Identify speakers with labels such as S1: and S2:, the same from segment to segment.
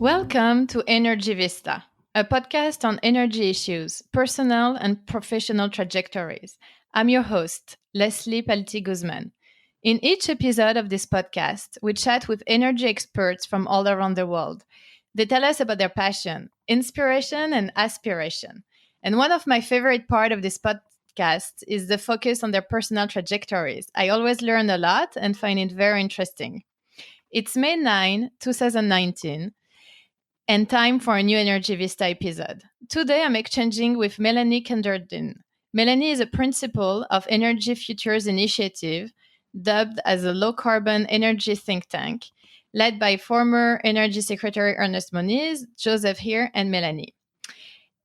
S1: Welcome to Energy Vista, a podcast on energy issues, personal and professional trajectories. I'm your host, Leslie Palti-Guzman. In each episode of this podcast, we chat with energy experts from all around the world. They tell us about their passion, inspiration, and aspiration. And one of my favorite parts of this podcast is the focus on their personal trajectories. I always learn a lot and find it very interesting. It's May 9, 2019 and time for a new Energy Vista episode. Today, I'm exchanging with Melanie Kenderline. Melanie is a principal of Energy Futures Initiative, dubbed as a low-carbon energy think tank, led by former Energy Secretary Ernest Moniz, Joseph here, and Melanie.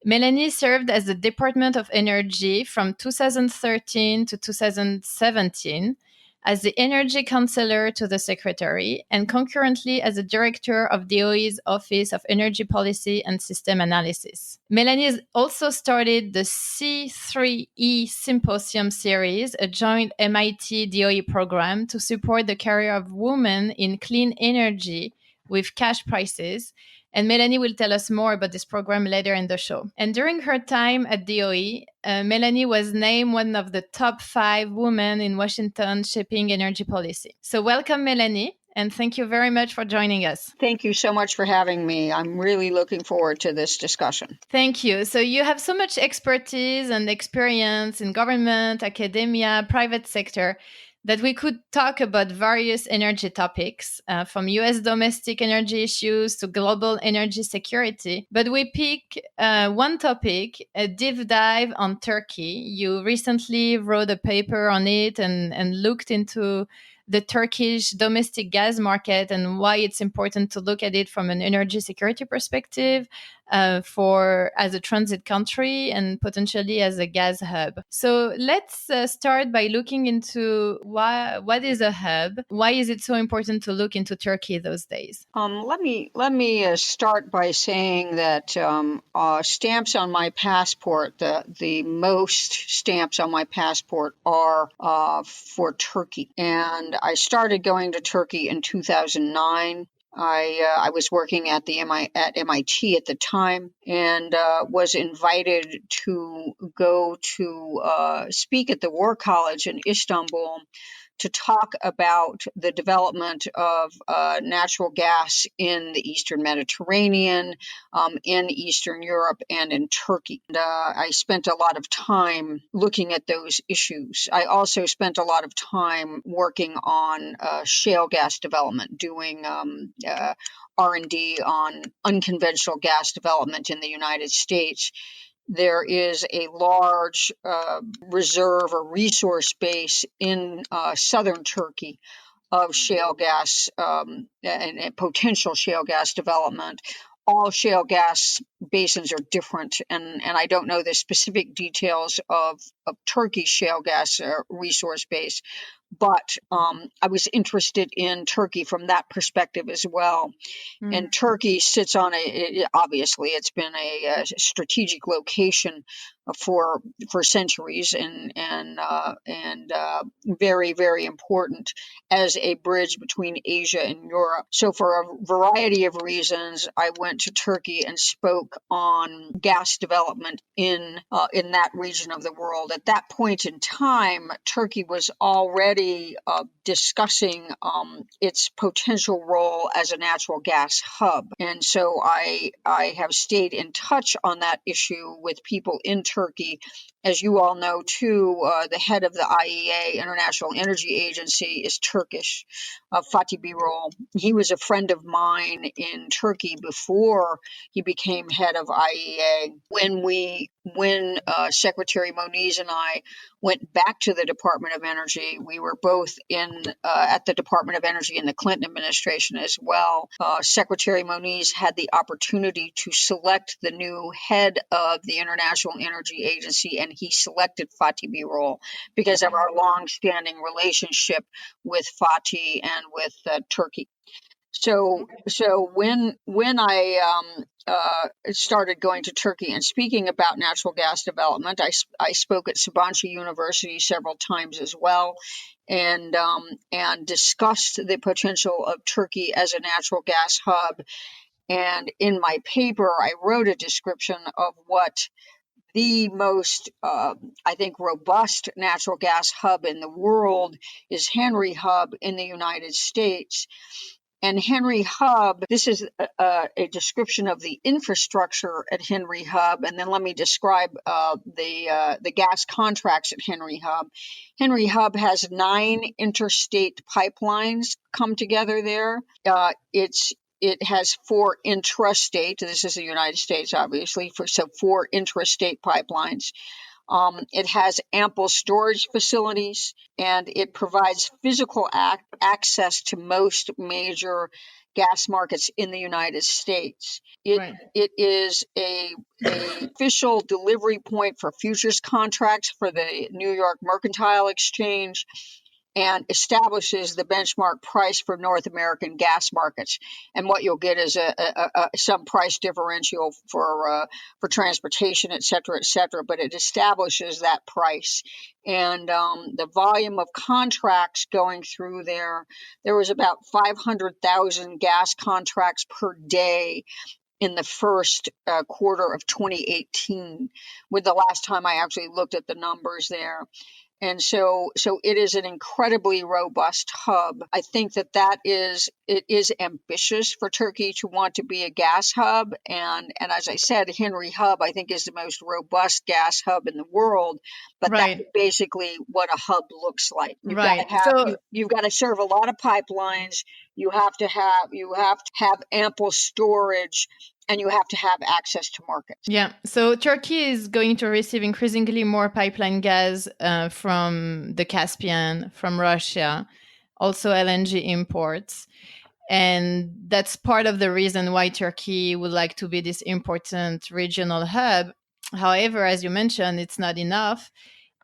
S1: Melanie served as the Department of Energy from 2013 to 2017 as the Energy Counselor to the Secretary and concurrently as the Director of DOE's Office of Energy Policy and System Analysis. Melanie has also started the C3E Symposium series, a joint MIT-DOE program to support the career of women in clean energy with cash prices. And Melanie will tell us more about this program later in the show. And during her time at DOE, Melanie was named one of the top 5 women in Washington shaping energy policy. So welcome, Melanie, and thank you very much for joining us.
S2: Thank you so much for having me. I'm really looking forward to this discussion.
S1: Thank you. So you have so much expertise and experience in government, academia, private sector, that we could talk about various energy topics, from U.S. domestic energy issues to global energy security. But we pick one topic, a deep dive on Turkey. You recently wrote a paper on it and looked into the Turkish domestic gas market and why it's important to look at it from an energy security perspective, as a transit country and potentially as a gas hub. So let's start by looking into what is a hub. Why is it so important to look into Turkey those days?
S2: Let me start by saying that stamps on my passport, the most stamps on my passport are for Turkey, and I started going to Turkey in 2009. I was working at MIT at the time and was invited to go to speak at the War College in Istanbul to talk about the development of natural gas in the Eastern Mediterranean, in Eastern Europe, and in Turkey. And, I spent a lot of time looking at those issues. I also spent a lot of time working on shale gas development, doing R&D on unconventional gas development in the United States. There is a large reserve or resource base in southern Turkey of shale gas and potential shale gas development. All shale gas basins are different, and I don't know the specific details of Turkey's shale gas resource base, but I was interested in Turkey from that perspective as well. And Turkey sits on obviously it's been a strategic location for centuries and very, very important as a bridge between Asia and Europe. So for a variety of reasons, I went to Turkey and spoke on gas development in that region of the world. At that point in time, Turkey was already discussing its potential role as a natural gas hub. And so I have stayed in touch on that issue with people in Turkey. As you all know, too, the head of the IEA, International Energy Agency, is Turkish, Fatih Birol. He was a friend of mine in Turkey before he became head of IEA. When Secretary Moniz and I went back to the Department of Energy, we were both at the Department of Energy in the Clinton administration as well. Secretary Moniz had the opportunity to select the new head of the International Energy Agency, and he selected Fatih Birol because of our long-standing relationship with Fatih and with Turkey. So when I started going to Turkey and speaking about natural gas development, I spoke at Sabancı University several times as well, and discussed the potential of Turkey as a natural gas hub. And in my paper, I wrote a description of what the most, I think, robust natural gas hub in the world is Henry Hub in the United States. And Henry Hub, this is a description of the infrastructure at Henry Hub, and then let me describe the gas contracts at Henry Hub. Henry Hub has 9 interstate pipelines come together there. It has 4 intrastate. This is the United States, obviously, so 4 intrastate pipelines. It has ample storage facilities, and it provides physical access to most major gas markets in the United States. It is a official delivery point for futures contracts for the New York Mercantile Exchange, and establishes the benchmark price for North American gas markets. And what you'll get is some price differential for transportation, et cetera, but it establishes that price. And the volume of contracts going through there was about 500,000 gas contracts per day in the first quarter of 2018, with the last time I actually looked at the numbers there. And so it is an incredibly robust hub. I think it is ambitious for Turkey to want to be a gas hub. And as I said, Henry Hub, I think, is the most robust gas hub in the world. But that's basically what a hub looks like. You've got to serve a lot of pipelines. You have to have ample storage, and you have to have access to markets.
S1: Yeah. So Turkey is going to receive increasingly more pipeline gas from the Caspian, from Russia, also LNG imports. And that's part of the reason why Turkey would like to be this important regional hub. However, as you mentioned, it's not enough.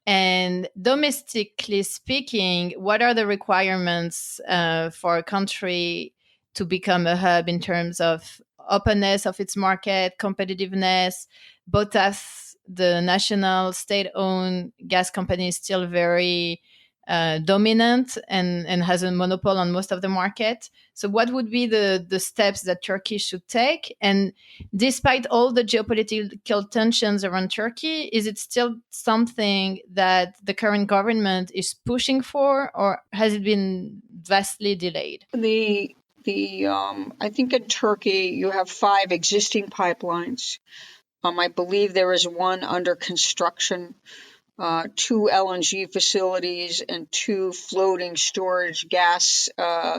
S1: And domestically speaking, what are the requirements for a country to become a hub in terms of openness of its market, competitiveness? Both as the national state-owned gas company is still very dominant and has a monopoly on most of the market. So what would be the steps that Turkey should take? And despite all the geopolitical tensions around Turkey, is it still something that the current government is pushing for, or has it been vastly delayed?
S2: I think in Turkey you have 5 existing pipelines. I believe there is one under construction, 2 LNG facilities, and 2 floating storage gas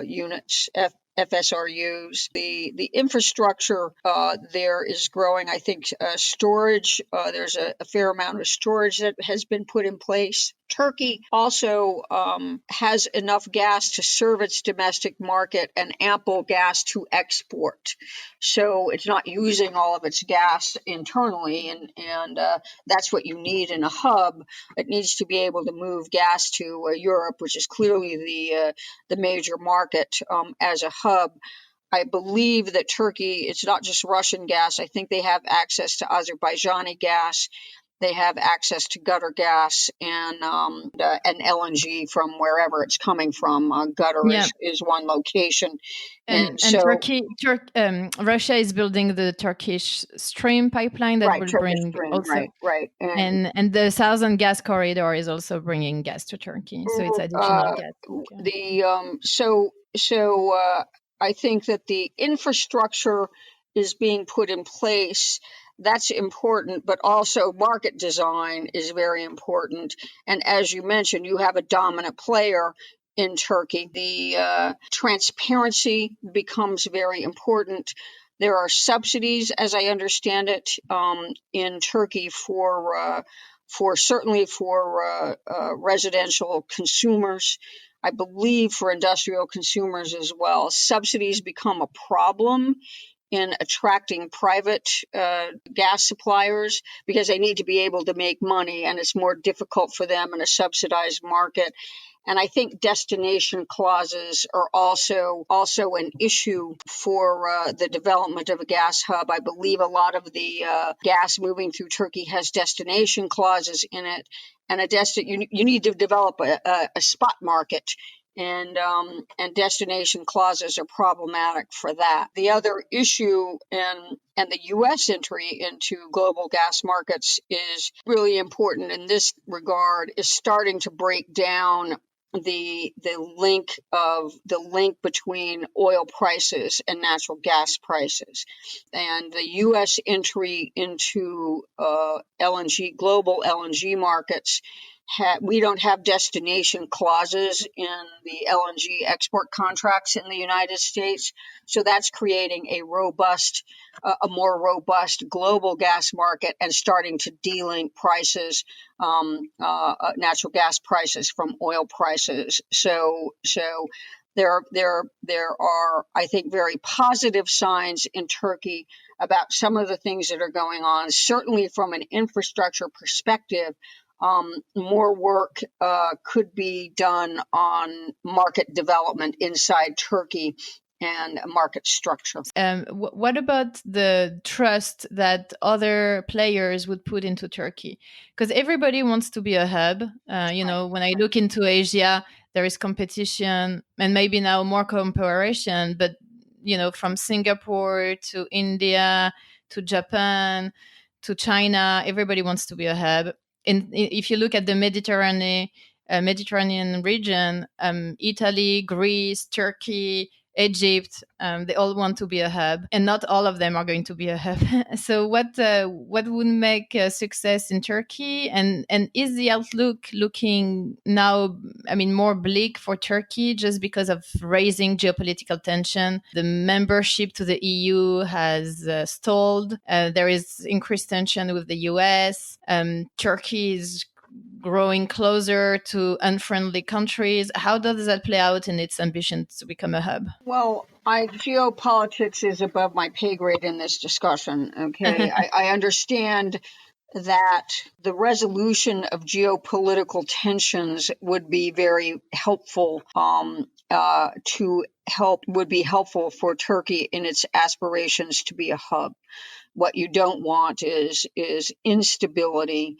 S2: units, FSRUs. The infrastructure there is growing. I think storage, there's a fair amount of storage that has been put in place. Turkey also has enough gas to serve its domestic market and ample gas to export. So it's not using all of its gas internally, and that's what you need in a hub. It needs to be able to move gas to Europe, which is clearly the major market as a hub. I believe that Turkey, it's not just Russian gas. I think they have access to Azerbaijani gas. They have access to gutter gas and LNG from wherever it's coming from. Gutter is one location.
S1: And Russia is building the Turkish Stream pipeline that will bring also.
S2: Right.
S1: And the Southern Gas Corridor is also bringing gas to Turkey. So it's additional gas.
S2: I think that the infrastructure is being put in place. That's important, but also market design is very important. And as you mentioned, you have a dominant player in Turkey. The transparency becomes very important. There are subsidies, as I understand it, in Turkey for residential consumers. I believe for industrial consumers as well. Subsidies become a problem in attracting private gas suppliers because they need to be able to make money, and it's more difficult for them in a subsidized market. And I think destination clauses are also an issue for the development of a gas hub. I believe a lot of the gas moving through Turkey has destination clauses in it, and you need to develop a spot market and destination clauses are problematic for that. The other issue and the U.S. entry into global gas markets is really important in this regard, is starting to break down the link between oil prices and natural gas prices, and the U.S. entry into global LNG markets. We don't have destination clauses in the LNG export contracts in the United States, so that's creating a more robust global gas market and starting to delink prices, natural gas prices from oil prices. So there are, I think, very positive signs in Turkey about some of the things that are going on. Certainly, from an infrastructure perspective, more work could be done on market development inside Turkey and market structure.
S1: What about the trust that other players would put into Turkey? Because everybody wants to be a hub. When I look into Asia, there is competition and maybe now more cooperation. But from Singapore to India to Japan to China, everybody wants to be a hub. If you look at the Mediterranean region, Italy, Greece, Turkey, Egypt, they all want to be a hub, and not all of them are going to be a hub. So, what would make success in Turkey, and is the outlook looking now, more bleak for Turkey just because of raising geopolitical tension? The membership to the EU has stalled. There is increased tension with the US. Turkey is growing closer to unfriendly countries. How does that play out in its ambition to become a hub?
S2: Well, geopolitics is above my pay grade in this discussion. Okay, I understand that the resolution of geopolitical tensions would be very helpful would be helpful for Turkey in its aspirations to be a hub. What you don't want is instability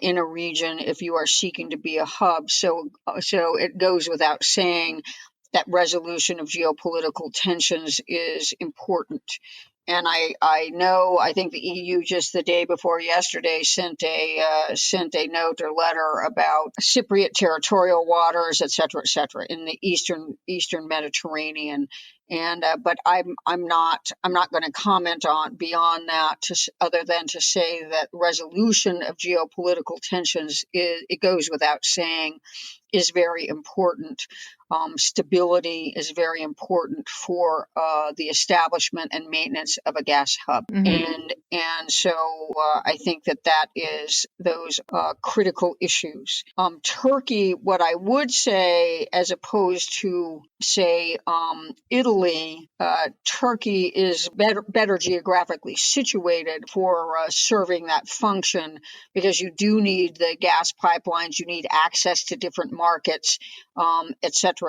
S2: in a region if you are seeking to be a hub. So it goes without saying that resolution of geopolitical tensions is important. And I think the EU just the day before yesterday sent a note or letter about Cypriot territorial waters, et cetera, in the eastern Mediterranean. And but I'm not going to comment on beyond that, other than to say that resolution of geopolitical tensions it goes without saying is very important. Stability is very important for the establishment and maintenance of a gas hub, and so I think that is those critical issues. Turkey, what I would say, as opposed to say Italy, Turkey is better geographically situated for serving that function, because you do need the gas pipelines, you need access to different markets, et cetera.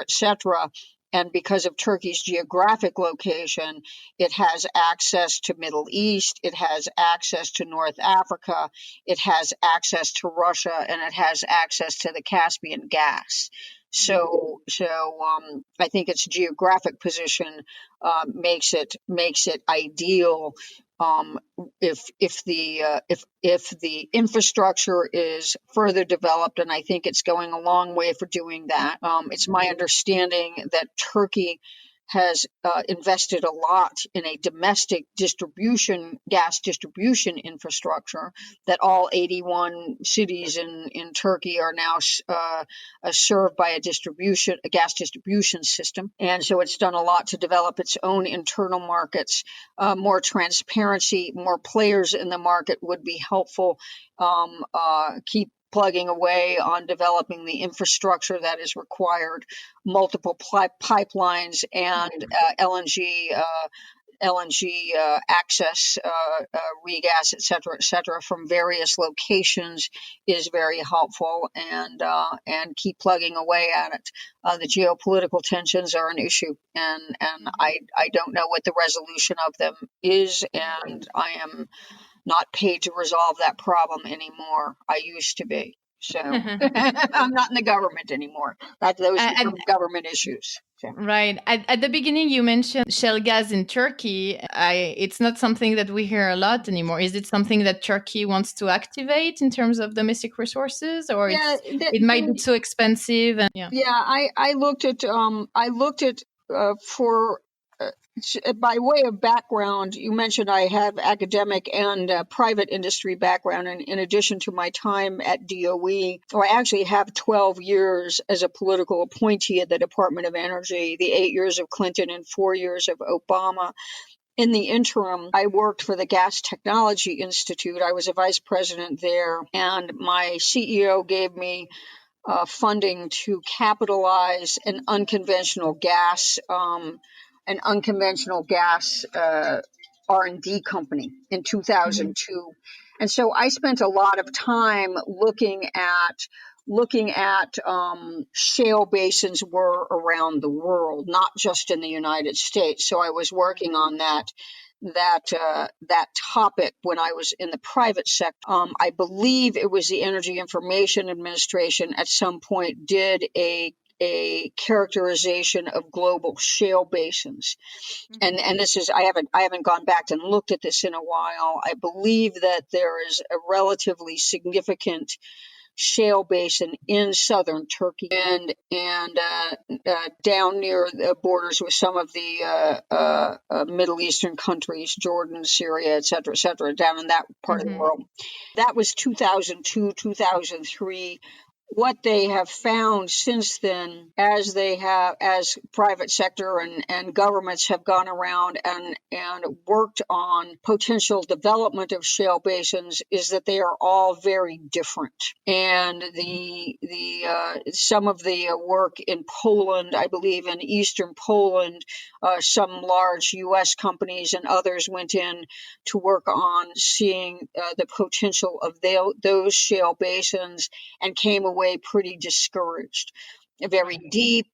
S2: And because of Turkey's geographic location, it has access to Middle East, it has access to North Africa, it has access to Russia, and it has access to the Caspian gas. So I think its geographic position makes it ideal. If the infrastructure is further developed, and I think it's going a long way for doing that. It's my understanding that Turkey has invested a lot in a domestic gas distribution infrastructure, that all 81 cities in Turkey are now served by a gas distribution system. And so it's done a lot to develop its own internal markets. More transparency, more players in the market would be helpful. Keep plugging away on developing the infrastructure that is required, multiple pipelines and LNG access, regas, et cetera, from various locations is very helpful, and keep plugging away at it. The geopolitical tensions are an issue, and I don't know what the resolution of them is, and I am not paid to resolve that problem anymore. I used to be. So I'm not in the government anymore. Those are government issues. So.
S1: Right. At the beginning, you mentioned shale gas in Turkey. It's not something that we hear a lot anymore. Is it something that Turkey wants to activate in terms of domestic resources, or it might be too expensive? And,
S2: I looked at for. By way of background, you mentioned I have academic and private industry background, and in addition to my time at DOE, I actually have 12 years as a political appointee at the Department of Energy, the 8 years of Clinton and 4 years of Obama. In the interim, I worked for the Gas Technology Institute. I was a vice president there, and my CEO gave me funding to capitalize an unconventional gas R&D company in 2002. And so I spent a lot of time looking at shale basins were around the world, not just in the United States. So I was working on that topic when I was in the private sector. I believe it was the Energy Information Administration at some point did a characterization of global shale basins. And this is I haven't gone back and looked at this in a while. I believe that there is a relatively significant shale basin in southern Turkey and down near the borders with some of the Middle Eastern countries, Jordan, Syria, et cetera, down in that part of the world. That was 2002, 2003. What they have found since then, as private sector and governments have gone around and worked on potential development of shale basins, is that they are all very different. And some of the work in Poland, I believe in eastern Poland, some large U.S. companies and others went in to work on seeing the potential of those shale basins and came away pretty discouraged. Very deep,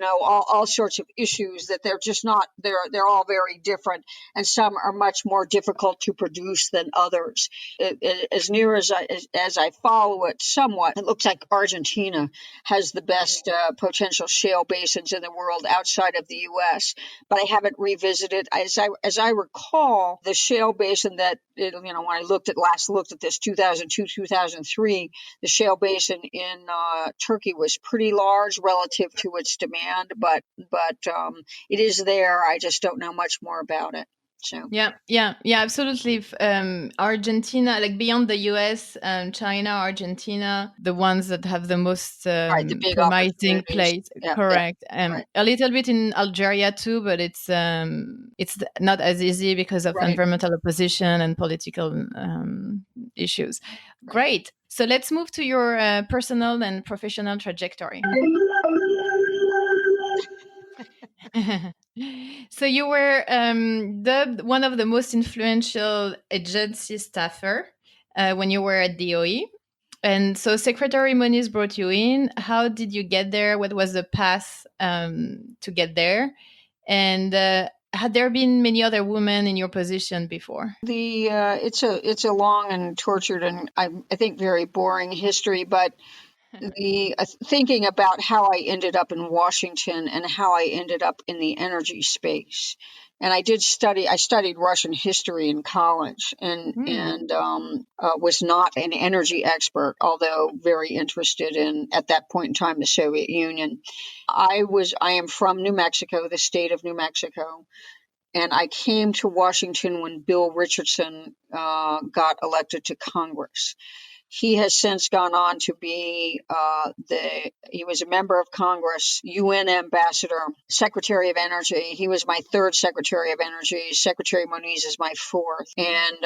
S2: all sorts of issues that they're just not, they're all very different, and some are much more difficult to produce than others. As near as I follow it somewhat, it looks like Argentina has the best potential shale basins in the world outside of the U.S., but I haven't revisited. As I recall, the shale basin that, when I last looked at this 2002, 2003, the shale basin in Turkey was pretty large relative to its demand, but it is there. I just don't know much more about it. So
S1: yeah, absolutely. Argentina, like beyond the US, China, Argentina, the ones that have the most
S2: the big
S1: promising place.
S2: Yeah,
S1: correct.
S2: Right.
S1: A little bit in Algeria too, but it's not as easy because of environmental opposition and political issues. Great. So let's move to your personal and professional trajectory. So you were dubbed one of the most influential agency staffer when you were at DOE. And so Secretary Moniz brought you in. How did you get there? What was the path to get there? And had there been many other women in your position before?
S2: It's a long and tortured and I think very boring history, but thinking about how I ended up in Washington and how I ended up in the energy space. And I studied Russian history in college and was not an energy expert, although very interested in, at that point in time, the Soviet Union. I am from New Mexico, the state of New Mexico. And I came to Washington when Bill Richardson got elected to Congress. He has since gone on to be he was a member of Congress, UN ambassador, Secretary of Energy. He was my third Secretary of Energy. Secretary Moniz is my fourth, and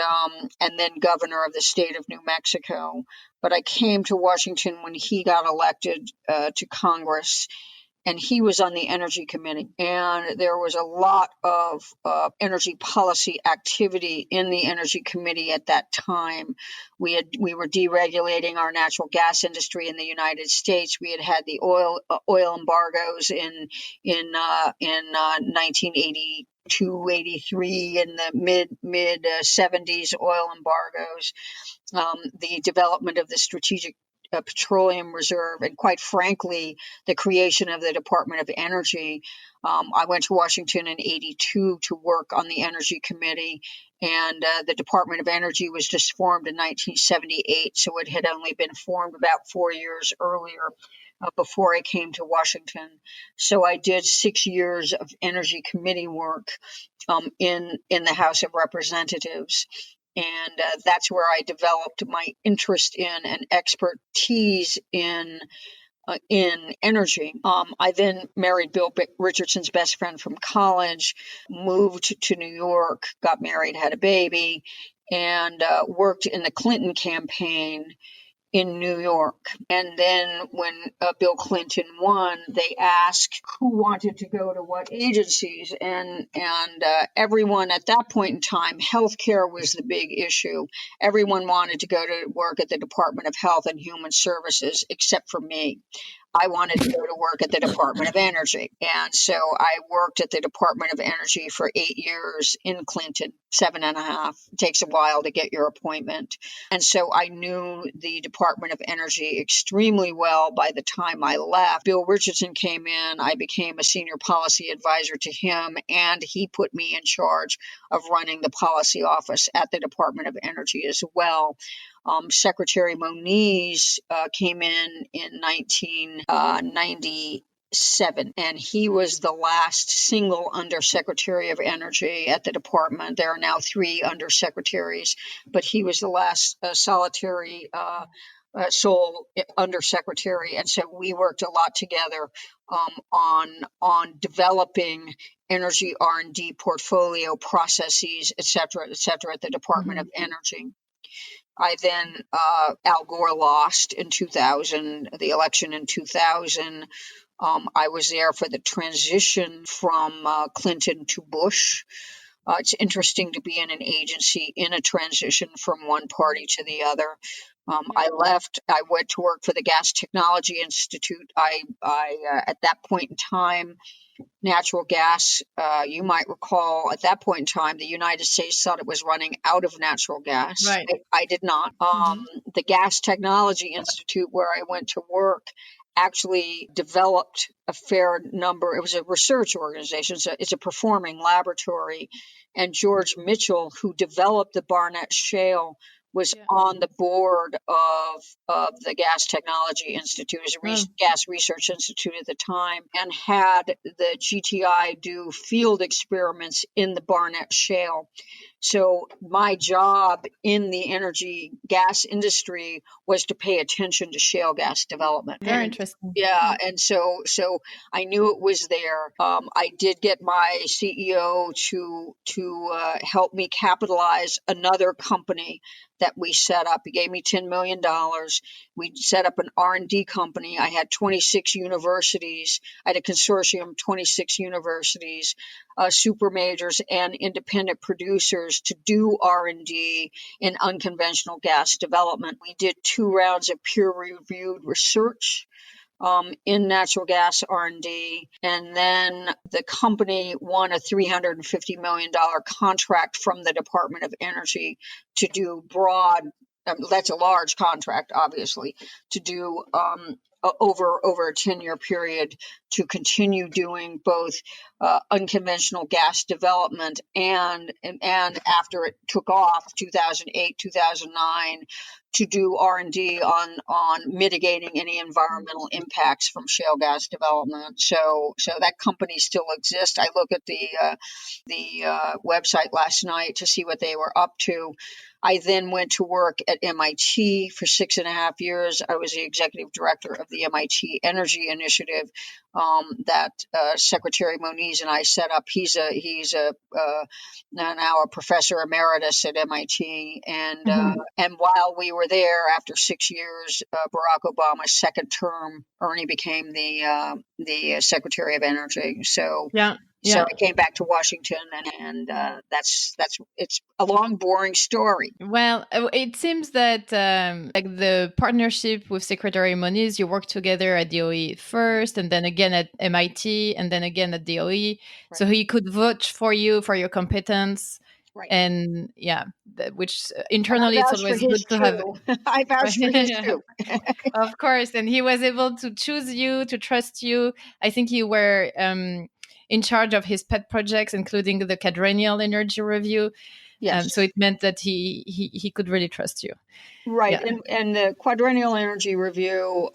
S2: then governor of the state of New Mexico. But I came to Washington when he got elected to Congress. And he was on the Energy Committee. And there was a lot of energy policy activity in the Energy Committee at that time. We were deregulating our natural gas industry in the United States. We had the oil embargoes in 1982, 83, in the mid 70s, oil embargoes. The development of the Strategic petroleum reserve, and quite frankly, the creation of the Department of Energy. I went to Washington in '82 to work on the Energy Committee, and the Department of Energy was just formed in 1978, so it had only been formed about 4 years earlier. Before I came to Washington. So I did 6 years of Energy Committee work in the House of Representatives. And that's where I developed my interest in and expertise in energy. I then married Bill Richardson's best friend from college, moved to New York, got married, had a baby, and worked in the Clinton campaign in New York. And then when Bill Clinton won, they asked who wanted to go to what agencies. And everyone at that point in time, healthcare was the big issue. Everyone wanted to go to work at the Department of Health and Human Services, except for me. I wanted to go to work at the Department of Energy. And so I worked at the Department of Energy for 8 years in Clinton, 7.5. It takes a while to get your appointment. And so I knew the Department of Energy extremely well by the time I left. Bill Richardson came in. I became a senior policy advisor to him, and he put me in charge of running the policy office at the Department of Energy as well. Secretary Moniz came in 1997, and he was the last single undersecretary of energy at the department. There are now 3 undersecretaries, but he was the last solitary sole undersecretary, and so we worked a lot together on developing energy R&D portfolio processes, et cetera, at the Department of Energy. I then, Al Gore lost in 2000, the election in 2000. I was there for the transition from Clinton to Bush. It's interesting to be in an agency in a transition from one party to the other. I left. I went to work for the Gas Technology Institute. I at that point in time, natural gas, you might recall at that point in time, the United States thought it was running out of natural gas.
S1: Right.
S2: I did not. The Gas Technology Institute, where I went to work, actually developed a fair number. It was a research organization. It's a performing laboratory. And George Mitchell, who developed the Barnett Shale, was on the board of the Gas Technology Institute, as a gas research institute at the time, and had the GTI do field experiments in the Barnett Shale. So my job in the energy gas industry was to pay attention to shale gas development.
S1: Very interesting.
S2: Yeah, and so I knew it was there. I did get my CEO to help me capitalize another company that we set up. He gave me $10 million. We set up an R&D company. I had 26 universities. I had a consortium, 26 universities, super majors and independent producers to do R&D in unconventional gas development. We did 2 rounds of peer-reviewed research in natural gas R&D, and then the company won a $350 million contract from the Department of Energy to do broad. That's a large contract, obviously, to do over a 10-year period to continue doing both unconventional gas development and after it took off, 2008, 2009, to do R&D on mitigating any environmental impacts from shale gas development. So that company still exists. I looked at the website last night to see what they were up to. I then went to work at MIT for 6.5 years. I was the executive director of the MIT Energy Initiative that Secretary Moniz and I set up. He's now a professor emeritus at MIT, and while we were there, after 6 years, Barack Obama's second term, Ernie became the Secretary of Energy. So I came back to Washington, and that's it's a long, boring story.
S1: Well, it seems that like the partnership with Secretary Moniz, you worked together at DOE first, and then again at MIT, and then again at DOE. Right. So he could vouch for you for your competence
S2: Right.
S1: And yeah, which
S2: And
S1: internally
S2: I
S1: it's
S2: vouch for
S1: always
S2: his
S1: good to have.
S2: too. I vouch for his too.
S1: Of course, and he was able to choose you, to trust you. I think you were in charge of his pet projects, including the quadrennial energy review. So
S2: Yes.
S1: it meant that he could really trust you.
S2: Right.
S1: Yeah.
S2: And the quadrennial energy review,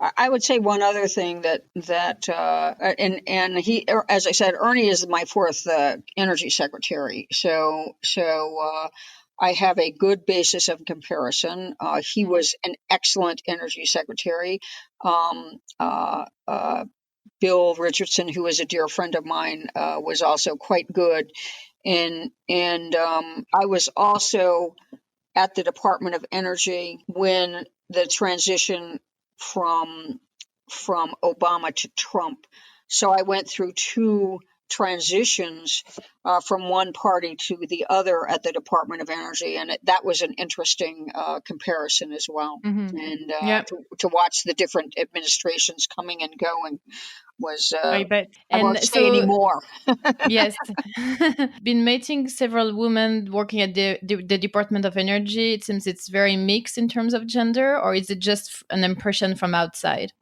S2: I would say one other thing and he, as I said, Ernie is my fourth energy secretary. So I have a good basis of comparison. He was an excellent energy secretary. Um, uh, uh, Bill Richardson, who is a dear friend of mine, was also quite good. And I was also at the Department of Energy when the transition from Obama to Trump. So I went through two transitions from one party to the other at the Department of Energy, and that was an interesting comparison as well.
S1: Hmm.
S2: And
S1: Yeah,
S2: to watch the different administrations coming and going was
S1: I bet.
S2: I won't
S1: And
S2: say any
S1: so
S2: more.
S1: yes, been meeting several women working at the Department of Energy. It seems it's very mixed in terms of gender, or is it just an impression from outside?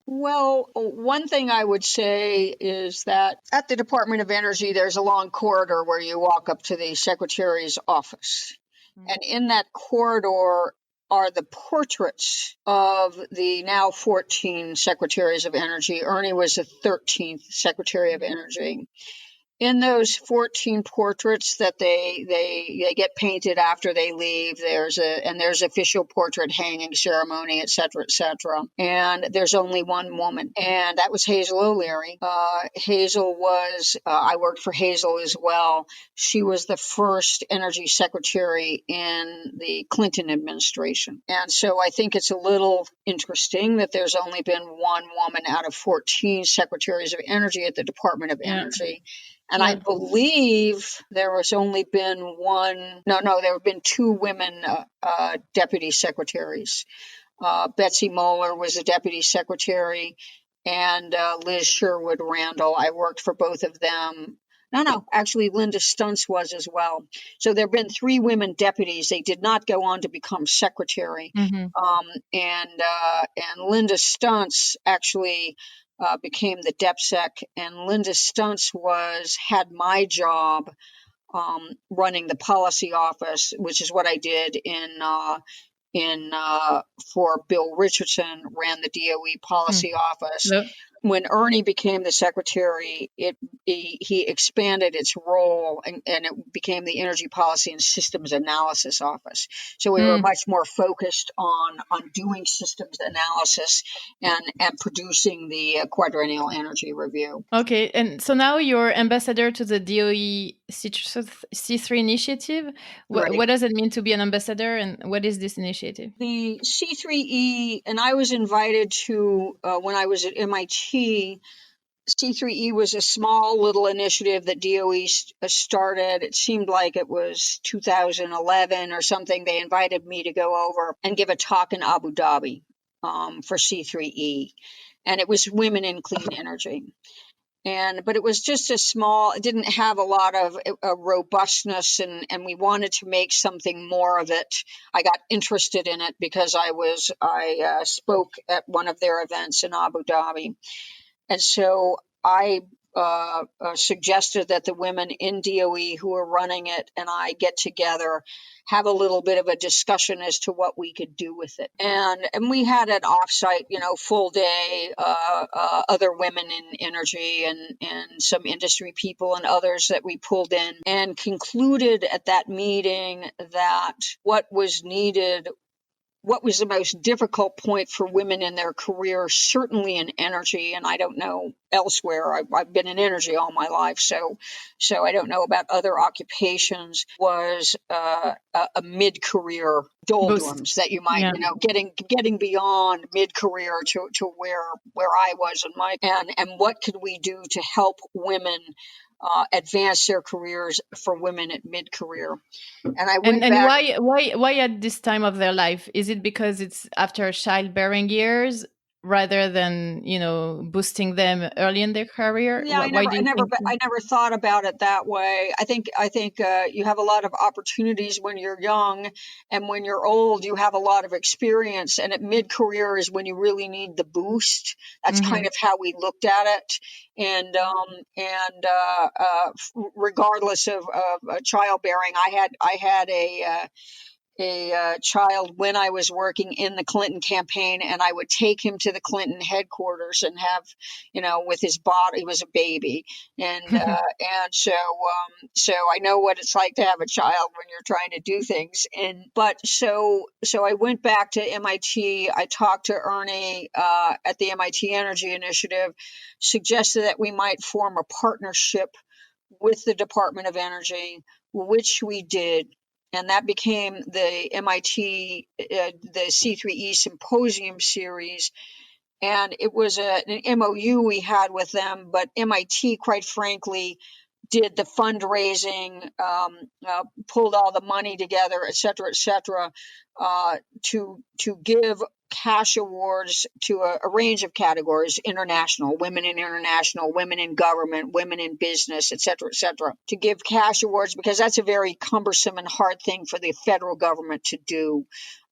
S2: Well, one thing I would say is that at the Department of Energy, there's a long corridor where you walk up to the secretary's office. And in that corridor are the portraits of the now 14 secretaries of energy. Ernie was the 13th secretary of energy. In those 14 portraits that they get painted after they leave, there's official portrait hanging ceremony, etc., and there's only one woman, and that was Hazel O'Leary. Hazel was I worked for Hazel as well. She was the first energy secretary in the Clinton administration, and so I think it's a little interesting that there's only been one woman out of 14 secretaries of energy at the Department of
S1: Yeah,
S2: Energy. And I
S1: yeah.
S2: believe there was only been one, no, there have been two women deputy secretaries. Betsy Moeller was a deputy secretary, and Liz Sherwood Randall. I worked for both of them. No, actually, Linda Stuntz was as well. So there have been three women deputies. They did not go on to become secretary.
S1: Hmm.
S2: And Linda Stuntz actually became the DepSec, and Linda Stuntz had my job running the policy office, which is what I did in for Bill Richardson, ran the DOE policy office.
S1: So,
S2: When Ernie became the secretary, he expanded its role, and it became the Energy Policy and Systems Analysis Office. So we were much more focused on doing systems analysis and producing the quadrennial energy review.
S1: okay, and so now you're ambassador to the DOE C3 initiative.
S2: Right.
S1: What does it mean to be an ambassador, and what is this initiative?
S2: The C3E, and I was invited to, when I was at MIT, C3E was a small little initiative that DOE started. It seemed like it was 2011 or something. They invited me to go over and give a talk in Abu Dhabi for C3E. And it was women in clean energy. But it was just it didn't have a lot of robustness, and we wanted to make something more of it. I got interested in it because I spoke at one of their events in Abu Dhabi, and so I suggested that the women in DOE who are running it and I get together, have a little bit of a discussion as to what we could do with it. And we had an offsite, full day, other women in energy and some industry people and others that we pulled in, and concluded at that meeting that what was needed, what was the most difficult point for women in their career, certainly in energy, and I don't know elsewhere. I've been in energy all my life, so I don't know about other occupations, was a mid-career
S1: Boost.
S2: doldrums that you might,
S1: Yeah.
S2: getting beyond mid-career to where I was in my, and what could we do to help women advance their careers for women at mid-career. And I went
S1: And
S2: back.
S1: why at this time of their life? Is it because it's after childbearing years? rather than, boosting them early in their career?
S2: Yeah,
S1: Why do you think?
S2: I never thought about it that way. I think you have a lot of opportunities when you're young, and when you're old, you have a lot of experience. And at mid-career is when you really need the boost. That's kind of how we looked at it. Regardless of childbearing, I had a child when I was working in the Clinton campaign, and I would take him to the Clinton headquarters and have, with his body, he was a baby, and so I know what it's like to have a child when you're trying to do things. So I went back to MIT. I talked to Ernie at the MIT Energy Initiative, suggested that we might form a partnership with the Department of Energy, which we did. And that became the MIT, the C3E Symposium series. And it was an MOU we had with them, but MIT, quite frankly, did the fundraising, pulled all the money together, et cetera, to give cash awards to a range of categories: international, women in government, women in business, et cetera, to give cash awards, because that's a very cumbersome and hard thing for the federal government to do.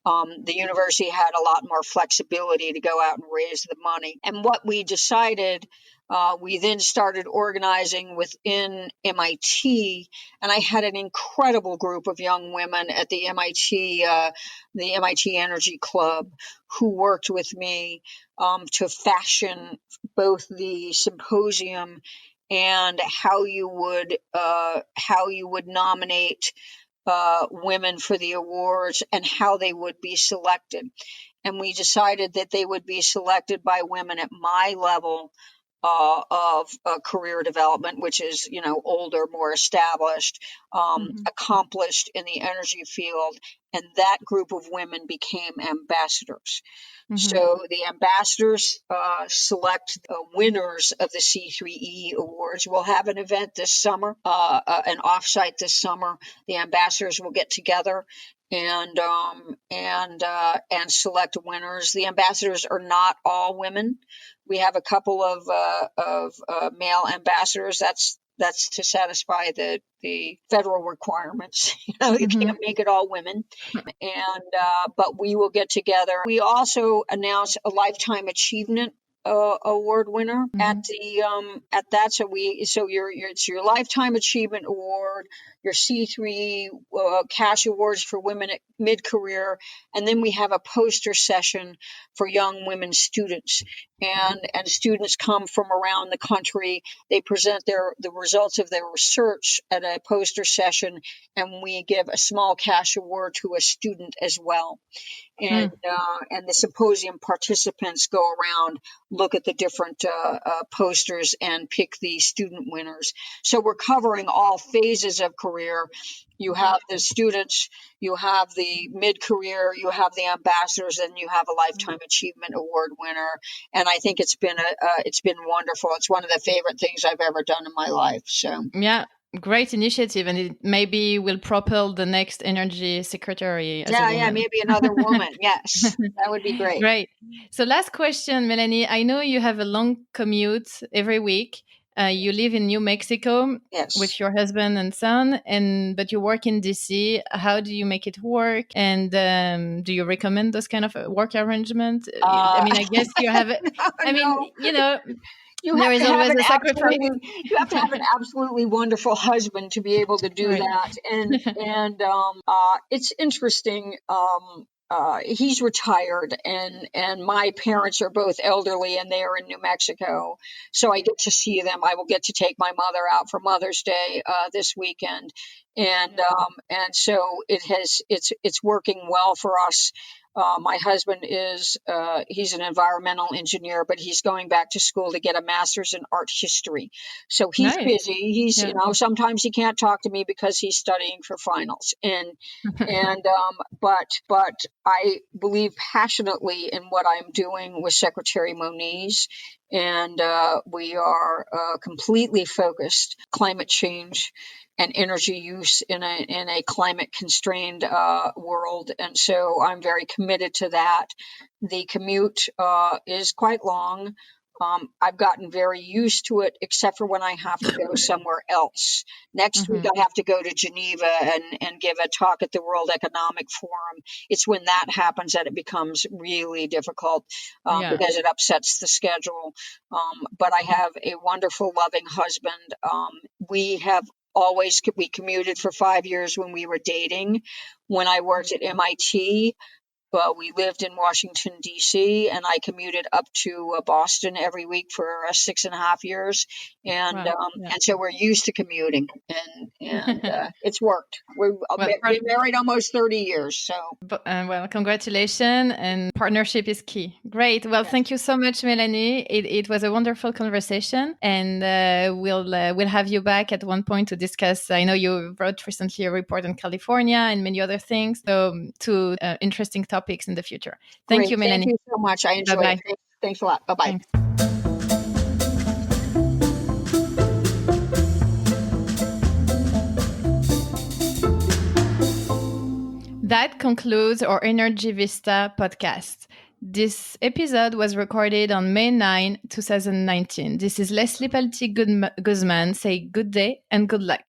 S2: The university had a lot more flexibility to go out and raise the money. And what we decided, we then started organizing within MIT, and I had an incredible group of young women at the MIT Energy Club, who worked with me to fashion both the symposium and how you would nominate women for the awards and how they would be selected. And we decided that they would be selected by women at my level of career development, which is, older, more established, accomplished in the energy field. And that group of women became ambassadors. So the ambassadors select winners of the C3E Awards. We'll have an event this summer, an offsite this summer. The ambassadors will get together and select winners. The ambassadors are not all women. We have a couple of male ambassadors. That's to satisfy the federal requirements. You can't make it all women. But we will get together. We also announced a lifetime achievement award winner at that. So it's your lifetime achievement award, your C3 cash awards for women at mid-career, and then we have a poster session for young women students. And students come from around the country. They present the results of their research at a poster session, and we give a small cash award to a student as well. And the symposium participants go around, look at the different posters, and pick the student winners. So we're covering all phases of career. You have the students, you have the mid-career, you have the ambassadors, and you have a lifetime achievement award winner. And I think it's been wonderful. It's one of the favorite things I've ever done in my life. So
S1: yeah. Great initiative, and it maybe will propel the next energy secretary as a woman.
S2: Yeah, maybe another woman. Yes, that would be great.
S1: Great. So last question, Melanie. I know you have a long commute every week. You live in New Mexico with your husband and son, but you work in DC. How do you make it work? And do you recommend those kind of work arrangements? I mean, I guess you have it. There is always a sacrifice.
S2: You have to have an absolutely wonderful husband to be able to do that. And it's interesting. He's retired, and my parents are both elderly, and they are in New Mexico. So I get to see them. I will get to take my mother out for Mother's Day this weekend, and so it's working well for us. My husband he's an environmental engineer, but he's going back to school to get a master's in art history. So he's busy. He's, sometimes he can't talk to me because he's studying for finals. But I believe passionately in what I'm doing with Secretary Moniz. And we are completely focused climate change. and energy use in a climate constrained world, and so I'm very committed to that. The commute is quite long. I've gotten very used to it, except for when I have to go somewhere else. Next week, I have to go to Geneva and give a talk at the World Economic Forum. It's when that happens that it becomes really difficult because it upsets the schedule. But I have a wonderful, loving husband. We commuted for 5 years when we were dating. When I worked at MIT, we lived in Washington, D.C., and I commuted up to Boston every week for 6.5 years. And so we're used to commuting, and it's worked. We've been married almost 30 years. So,
S1: well, congratulations, and partnership is key. Great. Well, thank you so much, Melanie. It was a wonderful conversation, and we'll have you back at one point to discuss. I know you wrote recently a report on California and many other things. So, two interesting topics in the future. Thank you, Melanie.
S2: Thank you so much. I enjoyed it. Thanks a lot. Bye-bye. Thanks.
S1: That concludes our Energy Vista podcast. This episode was recorded on May 9, 2019. This is Leslie Palti-Guzman. Say good day and good luck.